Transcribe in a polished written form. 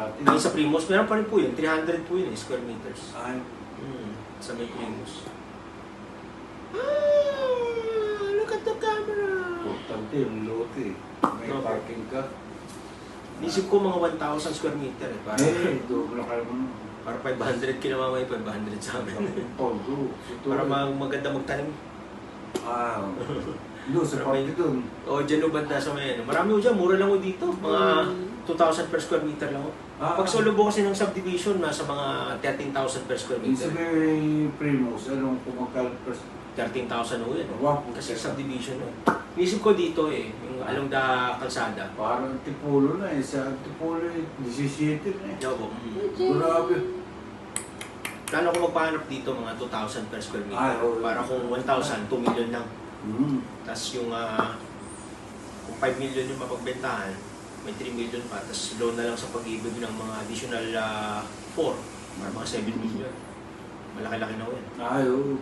dati. Ngayon sa Primos, meron pa rin po yun. 300 po yun eh, square meters. Ay, Sa may Primos. Look at the camera! importante yung lote. May No. parking ka. Nisip ko mga 1,000 square meter eh. Doble ka naman. Para 500 kinamamay, 500 sa amin. Pondo. Para maganda magtanim. Doon sa party doon. O, dyan o banda sa may ano. Marami o dyan, mura lang o dito. Mga 2,000 per square meter lang o. Pag solubo kasi ng subdivision, nasa mga 13,000 per square Yung sa meter. may Primos, anong kumakalat per 13,000 o yan. Wow. Kasi subdivision o. Nisip ko dito eh, yung along the kalsada. Parang Tipulo na eh. Sa Tipulo eh, 17 na eh. Opo. Grabe. Plano ko magpahanap dito mga 2,000 per square meter. Oo. Para kung 1,000, 2 million lang. Tapos yung kung 5 million yung mapagbentahan, may 3 million pa. Tapos loan na lang sa pag-ibig ng mga additional 4, para mga 7 million. Malaki-laki na yun. Ay, oo.